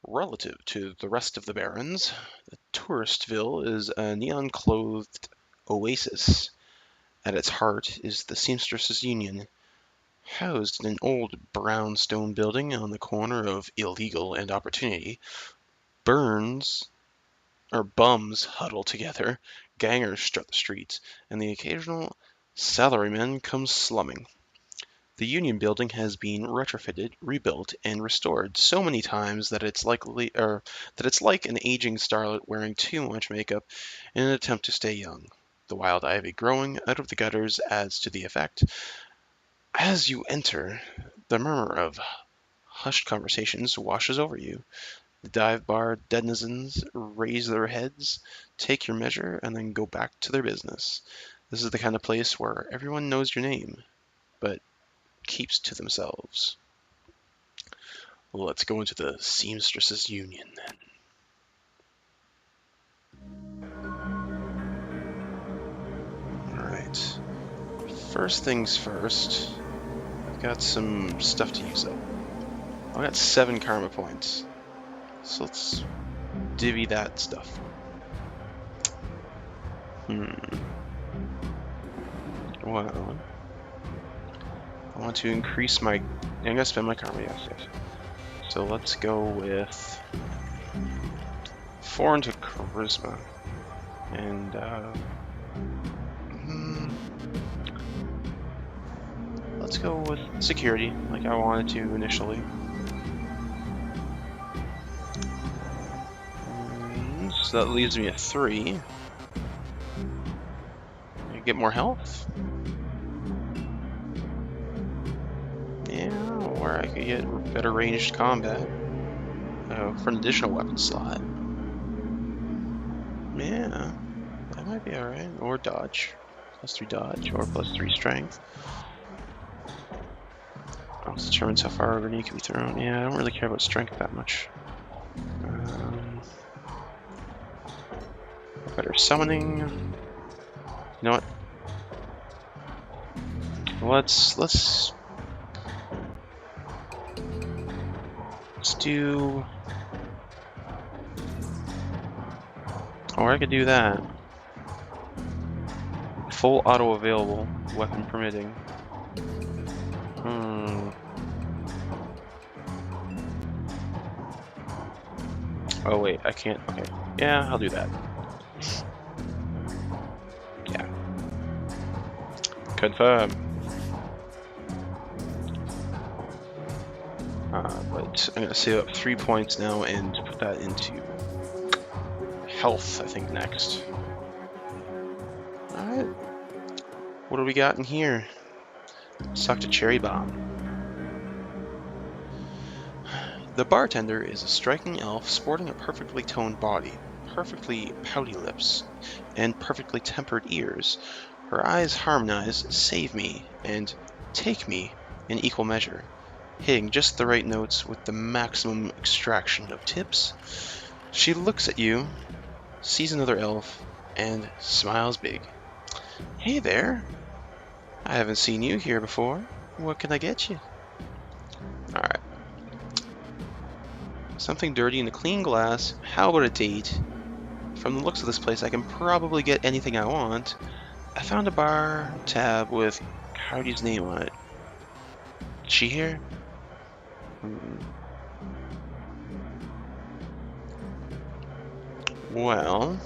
Relative to the rest of the barons, the Touristville is a neon-clothed oasis. At its heart is the Seamstresses Union, housed in an old brownstone building on the corner of illegal and opportunity. Burns or bums huddle together, gangers strut the streets, and the occasional salaryman comes slumming. The Union building has been retrofitted, rebuilt, and restored so many times that it's like an aging starlet wearing too much makeup in an attempt to stay young. The wild ivy growing out of the gutters adds to the effect. As you enter, the murmur of hushed conversations washes over you. The dive bar denizens raise their heads, take your measure, and then go back to their business. This is the kind of place where everyone knows your name, but keeps to themselves. Let's go into the Seamstresses Union then. Alright. First things first, I've got some stuff to use up. I got 7 karma points. So let's divvy that stuff. Well, I want to increase my... I'm going to spend my karma, yes. So let's go with 4 into charisma. And, let's go with security, like I wanted to initially. So that leaves me at 3. I get more health. Yeah, or I could get better ranged combat for an additional weapon slot. Yeah, that might be alright. Or dodge. +3 dodge, or +3 strength. Oh, it determines how far a grenade can be thrown. Yeah, I don't really care about strength that much. Better summoning. You know what? Let's do... Or I could do that. Full auto available, weapon permitting. Oh wait, I can't. Okay. Yeah, I'll do that. Yeah. Confirm. But I'm gonna save up 3 points now and put that into health, I think, next. Alright. What do we got in here? Let's talk to Cherry Bomb. The bartender is a striking elf sporting a perfectly toned body, perfectly pouty lips, and perfectly tempered ears. Her eyes harmonize "Save Me" and "Take Me" in equal measure, hitting just the right notes with the maximum extraction of tips. She looks at you, sees another elf, and smiles big. Hey there! I haven't seen you here before. What can I get you? Alright. Something dirty in a clean glass. How about a date? From the looks of this place, I can probably get anything I want. I found a bar tab with Coyote's name on it. Is she here? Well,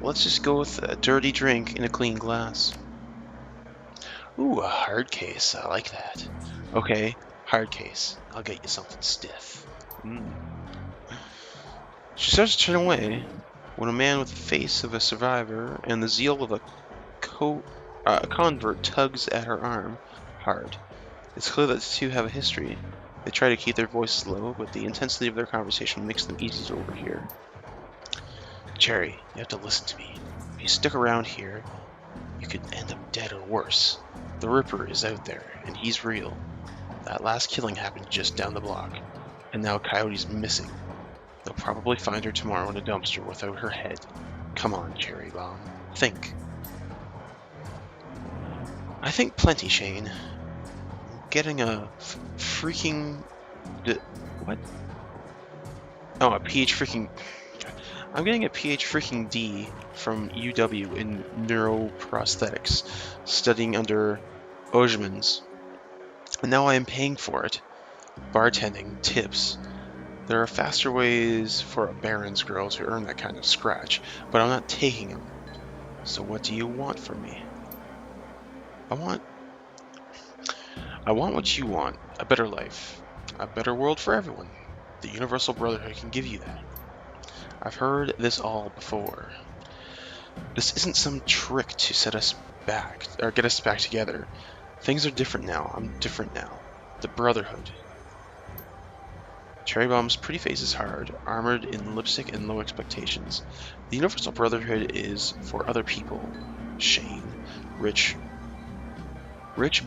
let's just go with a dirty drink in a clean glass. Ooh, a hard case. I like that. Okay, hard case. I'll get you something stiff. She starts to turn away when a man with the face of a survivor and the zeal of a convert tugs at her arm hard. It's clear that the two have a history. They try to keep their voices low, but the intensity of their conversation makes them easy to overhear. Cherry, you have to listen to me. If you stick around here, you could end up dead or worse. The Ripper is out there, and he's real. That last killing happened just down the block, and now Coyote's missing. They'll probably find her tomorrow in a dumpster without her head. Come on, Cherry Bomb. Think. I think plenty, Shane. getting a freaking... What? Oh, a PH freaking... I'm getting a PH freaking D from UW in neuroprosthetics, studying under Ojin's. And now I am paying for it. Bartending, tips. There are faster ways for a Baron's girl to earn that kind of scratch, but I'm not taking them. So what do you want from me? I want what you want. A better life. A better world for everyone. The Universal Brotherhood can give you that. I've heard this all before. This isn't some trick to set us back, or get us back together. Things are different now. I'm different now. The Brotherhood. Cherry Bomb's pretty face is hard, armored in lipstick and low expectations. The Universal Brotherhood is for other people. Shane. Rich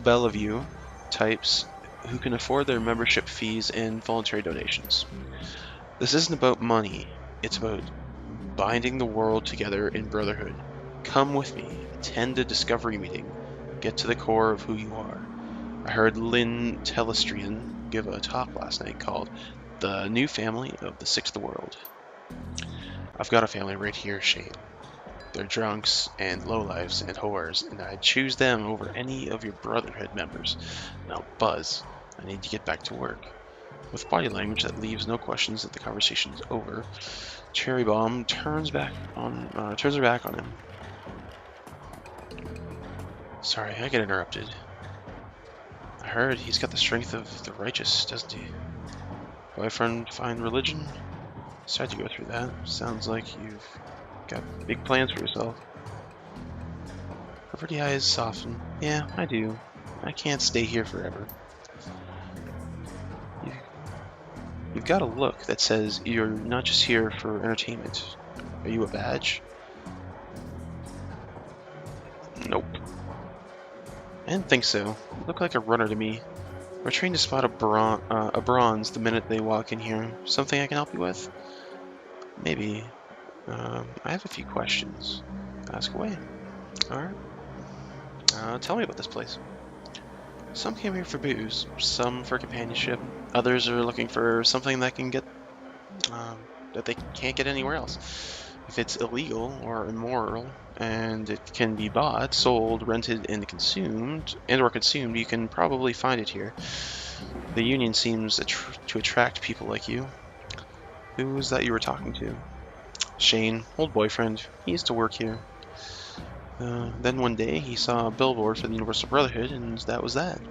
Bellevue types who can afford their membership fees and voluntary donations. This isn't about money. It's about binding the world together in brotherhood. Come with me. Attend a discovery meeting. Get to the core of who you are. I heard Lynn Telestrian give a talk last night called The New Family of the Sixth World. I've got a family right here, Shane. They're drunks and lowlifes and whores, and I'd choose them over any of your Brotherhood members. Now, Buzz, I need to get back to work. With body language that leaves no questions that the conversation is over, Cherry Bomb turns her back on him. Sorry, I get interrupted. I heard he's got the strength of the righteous, doesn't he? Boyfriend find religion? Sorry to go through that. Sounds like you've got big plans for yourself. Her pretty eyes soften. Yeah, I do. I can't stay here forever. You've got a look that says you're not just here for entertainment. Are you a badge? Nope. I didn't think so. You look like a runner to me. We're trained to spot a bronze the minute they walk in here. Something I can help you with? Maybe. I have a few questions. Ask away. Alright. Tell me about this place. Some came here for booze, some for companionship, others are looking for something that can get that they can't get anywhere else. If it's illegal or immoral, and it can be bought, sold, rented, and consumed, you can probably find it here. The Union seems to attract people like you. Who was that you were talking to? Shane, old boyfriend. He used to work here. Then one day he saw a billboard for the Universal Brotherhood, and that was that.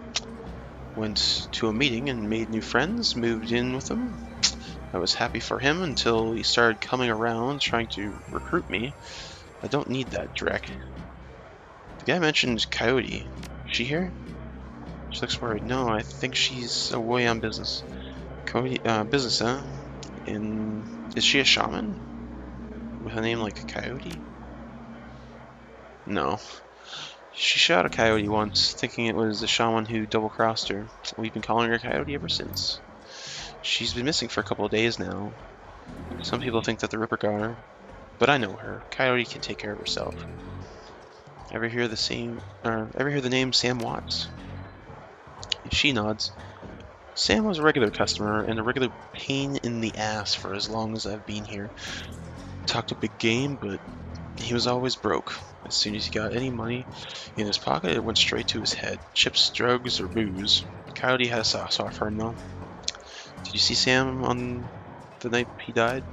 Went to a meeting and made new friends, moved in with them. I was happy for him until he started coming around trying to recruit me. I don't need that, Drek. The guy mentioned Coyote. Is she here? She looks worried. No, I think she's away on business. Coyote, business, huh? Is she a shaman? With a name like Coyote? No. She shot a coyote once, thinking it was the shaman who double-crossed her. We've been calling her Coyote ever since. She's been missing for a couple of days now. Some people think that the Ripper got her, but I know her. Coyote can take care of herself. Ever hear the name Sam Watts? She nods. Sam was a regular customer and a regular pain in the ass for as long as I've been here. Talked a big game, but he was always broke. As soon as he got any money in his pocket, it went straight to his head. Chips, drugs, or booze. Coyote had a soft spot for him, though. Did you see Sam on the night he died?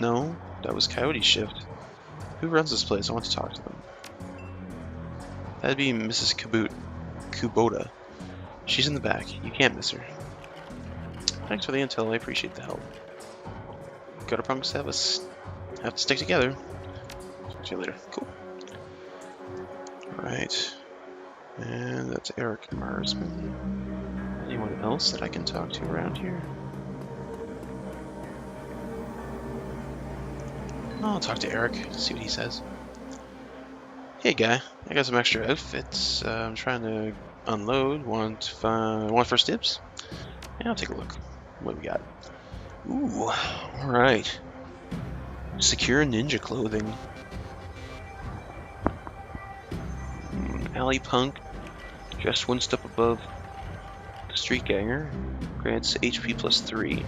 No, that was Coyote's shift. Who runs this place? I want to talk to them. That'd be Mrs. Kubota. She's in the back. You can't miss her. Thanks for the intel. I appreciate the help. Gutter punks have to stick together. Talk to you later. Cool. Alright. And that's Eric Marsman. Anyone else that I can talk to around here? I'll talk to Eric, see what he says. Hey guy, I got some extra outfits. I'm trying to unload. Want first dibs? Yeah, I'll take a look. What we got? Ooh, alright. Secure ninja clothing. Alley punk, just one step above The Street Ganger grants HP plus 3.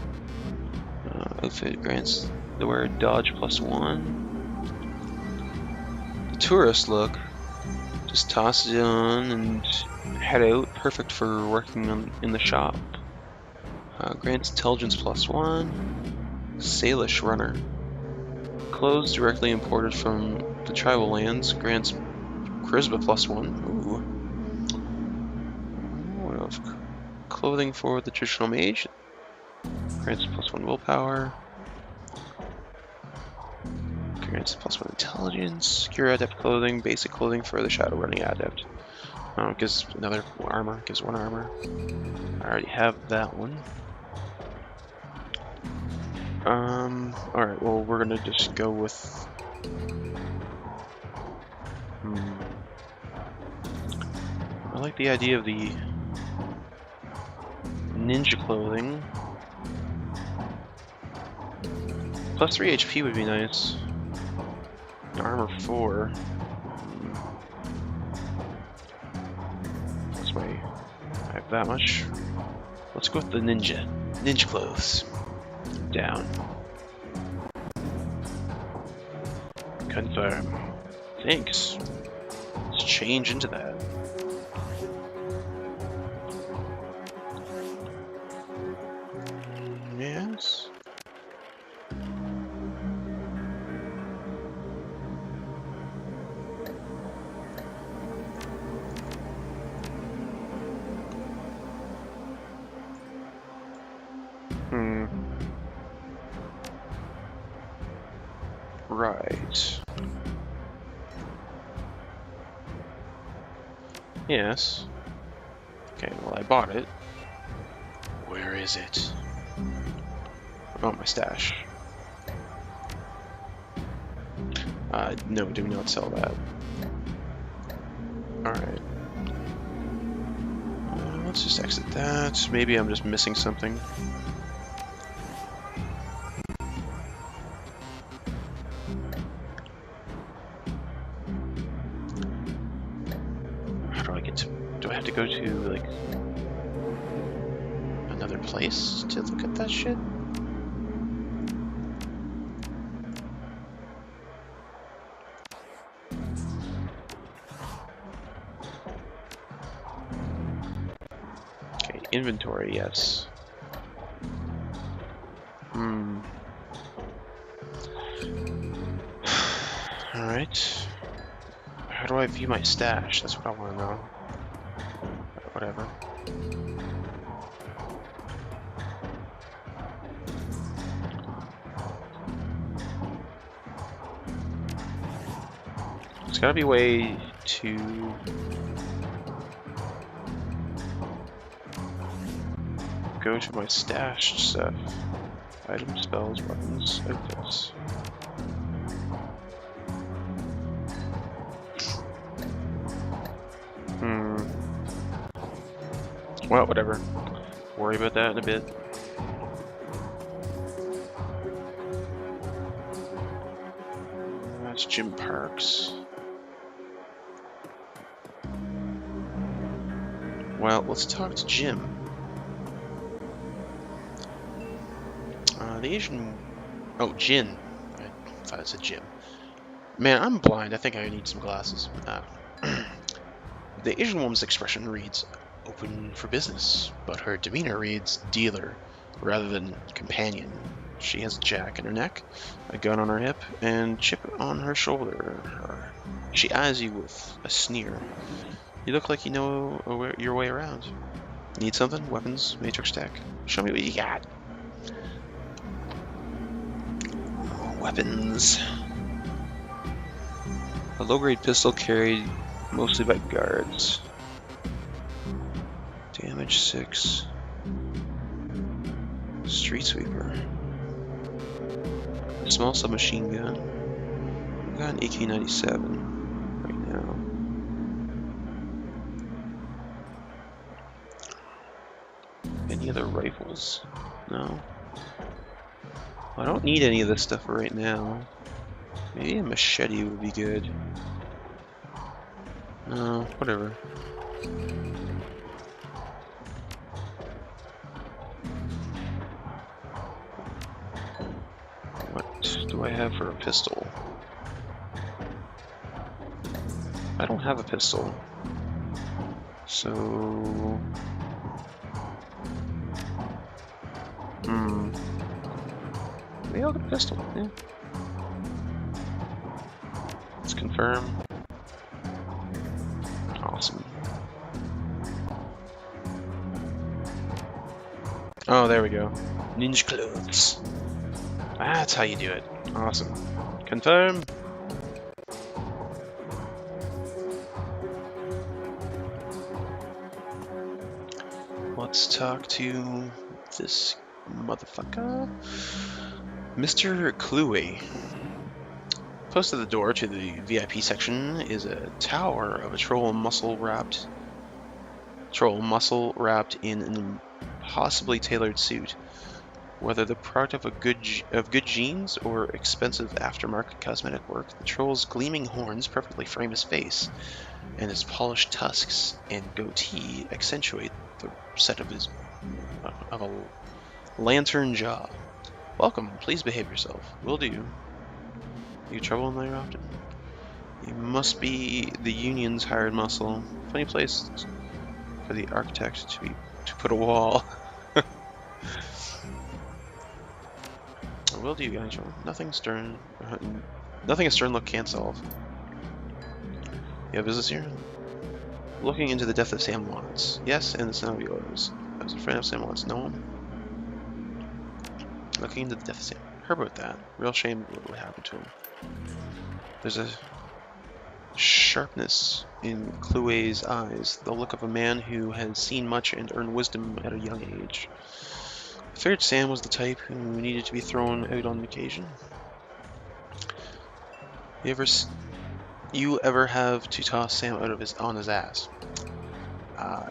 Outfit grants the wearer dodge plus 1. The Tourist look, just toss it on and head out, perfect for working in the shop. Grants intelligence plus 1. Salish Runner. Clothes directly imported from the tribal lands, grants charisma plus 1. Ooh. What else? Clothing for the traditional mage, grants plus 1 willpower. Grants plus 1 intelligence. Secure adept clothing, basic clothing for the shadow running adept. Gives another armor, gives 1 armor. I already have that one. Alright, well, we're gonna just go with... I like the idea of the ninja clothing. Plus 3 HP would be nice. Armor 4. That's why I have that much. Let's go with the ninja. Ninja clothes. Down. Confirm. Thanks. Let's change into that. Yes. Right. Yes. Okay, well, I bought it. Where is it? Oh, my stash. No, do not sell that. Alright. Let's just exit that. Maybe I'm just missing something. How do I get to... Do I have to go to, like... another place to look at that shit? Inventory, yes. Alright. How do I view my stash? That's what I want to know. Whatever. There's gotta be a way to... go to my stashed stuff. Items, spells, weapons, outfits. Well, whatever. Worry about that in a bit. That's Jim Parks. Well, let's talk to Jim. The Asian... Oh, Jin. I thought it said Jim. Man, I'm blind. I think I need some glasses. The Asian woman's expression reads, open for business, but her demeanor reads dealer rather than companion. She has a jack in her neck, a gun on her hip, and chip on her shoulder. She eyes you with a sneer. You look like you know your way around. Need something? Weapons? Matrix tech? Show me what you got. Weapons. A low-grade pistol carried mostly by guards. Damage 6. Street sweeper. A small submachine gun. I've got an AK-97 right now. Any other rifles? No. I don't need any of this stuff right now. Maybe a machete would be good. No, whatever. do I have for a pistol? I don't have a pistol. So... Maybe I'll get a pistol, yeah. Let's confirm. Awesome. Oh, there we go. Ninja clothes. That's how you do it. Awesome. Confirm. Let's talk to this motherfucker. Mr. Cluey. Close to the door to the VIP section is a tower of a troll muscle wrapped in an impossibly tailored suit. Whether the product of good genes or expensive aftermarket cosmetic work, the troll's gleaming horns perfectly frame his face, and his polished tusks and goatee accentuate the set of a lantern jaw. Welcome, please behave yourself. Will do. You trouble in there often? You must be the Union's hired muscle. Funny place for the architect to put a wall. Will do, guys. Nothing stern. Nothing a stern look can't solve. You have business here? Looking into the death of Sam Watts. Yes, and the son of yours. I was a friend of Sam Watts. No one? Looking into the death of Sam. Heard about that. Real shame what happened to him. There's a sharpness in Cluey's eyes, the look of a man who has seen much and earned wisdom at a young age. I figured Sam was the type who needed to be thrown out on occasion. You ever have to toss Sam out of on his ass?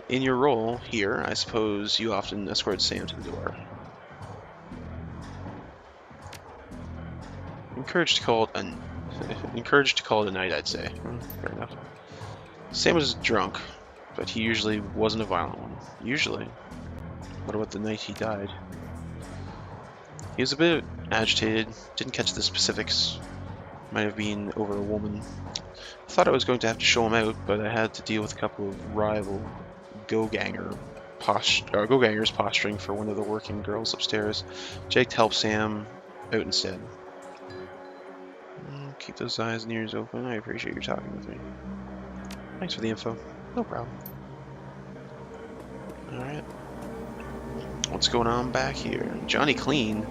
In your role here, I suppose you often escort Sam to the door. Encouraged to call it a night, I'd say. Fair enough. Sam was drunk, but he usually wasn't a violent one. Usually. What about the night he died? He was a bit agitated, didn't catch the specifics. Might have been over a woman. I thought I was going to have to show him out, but I had to deal with a couple of rival go-gangers posturing for one of the working girls upstairs. Jake helped Sam out instead. Keep those eyes and ears open. I appreciate your talking with me. Thanks for the info. No problem. Alright. What's going on back here? Johnny Clean.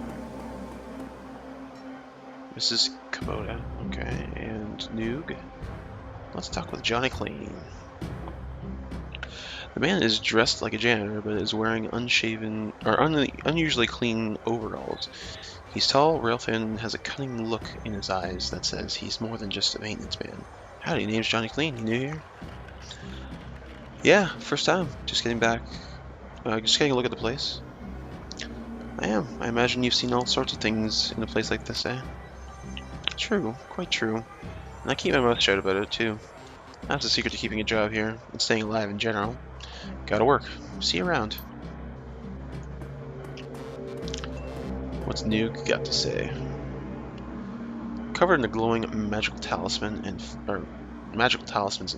Mrs. Kubota. Okay. And Noog. Let's talk with Johnny Clean. The man is dressed like a janitor, but is wearing unshaven or unusually clean overalls. He's tall, rail thin, and has a cunning look in his eyes that says he's more than just a maintenance man. Howdy, name's Johnny Clean. You new here? Yeah, first time. Just getting back. Just getting a look at the place. I am. I imagine you've seen all sorts of things in a place like this, eh? True, quite true. And I keep my mouth shut about it, too. That's the secret to keeping a job here, and staying alive in general. Gotta work. See you around. What's Noog got to say? Covered in a glowing magical talismans and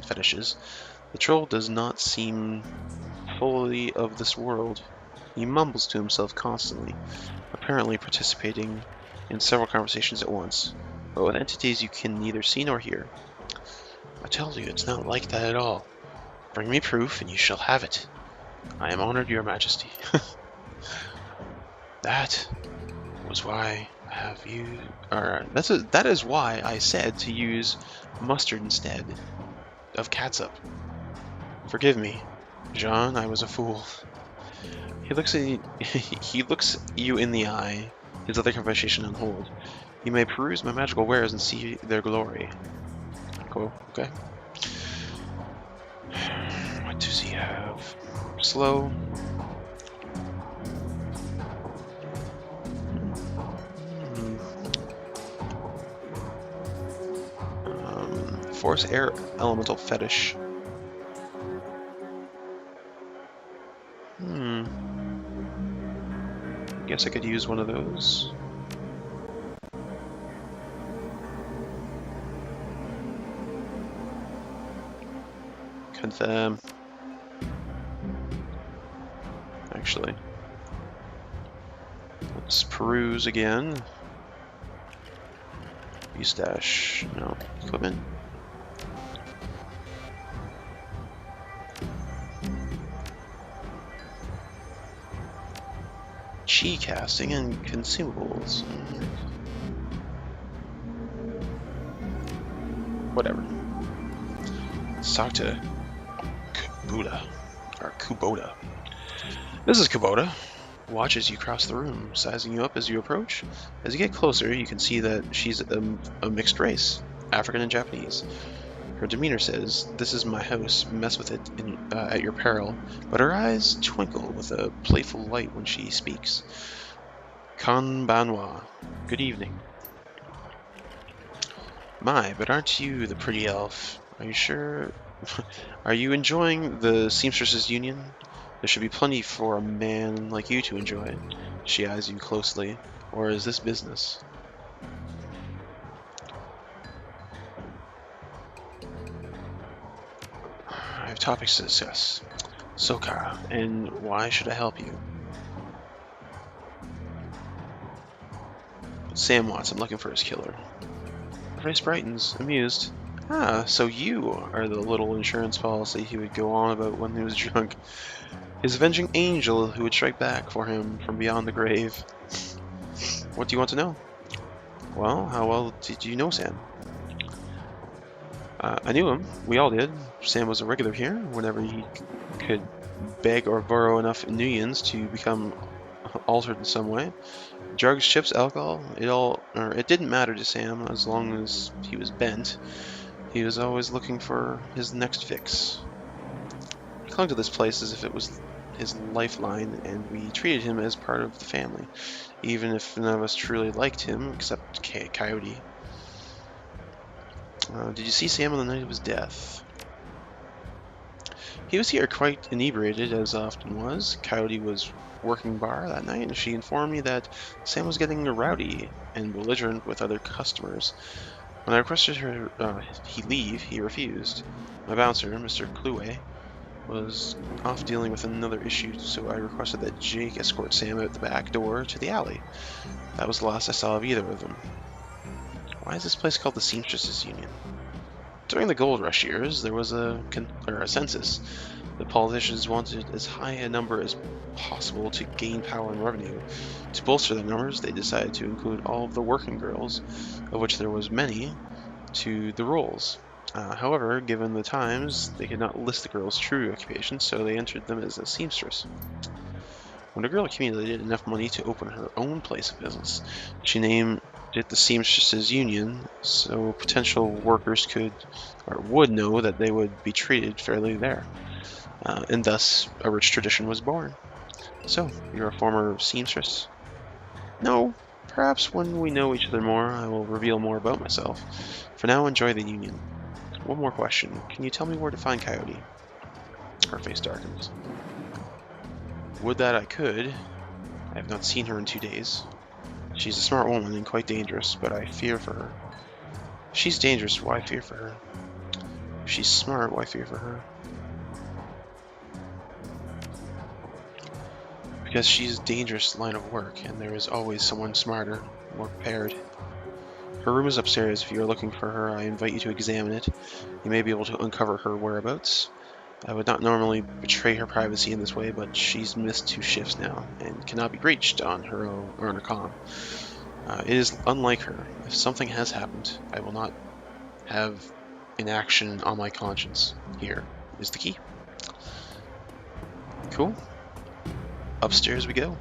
fetishes, the troll does not seem fully of this world. He mumbles to himself constantly, apparently participating in several conversations at once, but with entities you can neither see nor hear. I tell you, it's not like that at all. Bring me proof, and you shall have it. I am honored, Your Majesty. That was why I have you. That is why I said to use mustard instead of catsup. Forgive me, Jean. I was a fool. He looks you in the eye. His other conversation on hold. You may peruse my magical wares and see their glory. Cool. Okay. What does he have? Slow. Force air elemental fetish. Guess I could use one of those. Confirm. Actually, let's peruse again. Eustache, no. Equipment. Chi casting and consumables. Whatever. Let's talk to Kubota. Or Kubota. This is Kubota. Watches you cross the room, sizing you up as you approach. As you get closer, you can see that she's a mixed race, African and Japanese. Her demeanor says, "This is my house, mess with it at your peril," but her eyes twinkle with a playful light when she speaks. Konbanwa, good evening. My, but aren't you the pretty elf? Are you sure? Are you enjoying the Seemstresses Union? There should be plenty for a man like you to enjoy. She eyes you closely. Or is this business? I have topics to discuss. Sokara, and why should I help you? Sam Watts, I'm looking for his killer. Her face brightens, amused. Ah, so you are the little insurance policy he would go on about when he was drunk. His avenging angel who would strike back for him from beyond the grave. What do you want to know? Well, how well did you know Sam? I knew him. We all did. Sam was a regular here. Whenever he could beg or borrow enough nuions to become altered in some way. Drugs, chips, alcohol, it didn't matter to Sam as long as he was bent. He was always looking for his next fix. He clung to this place as if it was his lifeline, and we treated him as part of the family, even if none of us truly liked him, except Coyote. Did you see Sam on the night of his death? He was here quite inebriated, as often was. Coyote was working bar that night, and she informed me that Sam was getting rowdy and belligerent with other customers. When I requested he leave, he refused. My bouncer, Mr. Clue, was off dealing with another issue, so I requested that Jake escort Sam out the back door to the alley. That was the last I saw of either of them. Why is this place called the Seemstresses Union? During the gold rush years, there was a census. The politicians wanted as high a number as possible to gain power and revenue. To bolster their numbers, they decided to include all of the working girls, of which there was many, to the rolls. However, given the times, they could not list the girl's true occupation, so they entered them as a seamstress. When a girl accumulated enough money to open her own place of business, she named it the Seemstresses Union, so potential workers would know that they would be treated fairly there. And thus, a rich tradition was born. So, you're a former seamstress? No. Perhaps when we know each other more, I will reveal more about myself. For now, enjoy the union. One more question. Can you tell me where to find Coyote? Her face darkens. Would that I could. I have not seen her in 2 days. She's a smart woman and quite dangerous, but I fear for her. If she's dangerous, why fear for her? If she's smart, why fear for her? Because she's a dangerous line of work, and there is always someone smarter, more prepared. Her room is upstairs. If you are looking for her, I invite you to examine it. You may be able to uncover her whereabouts. I would not normally betray her privacy in this way, but she's missed 2 shifts now, and cannot be reached on her own or on her comm. It is unlike her. If something has happened, I will not have inaction on my conscience. Here is the key. Cool. Upstairs we go.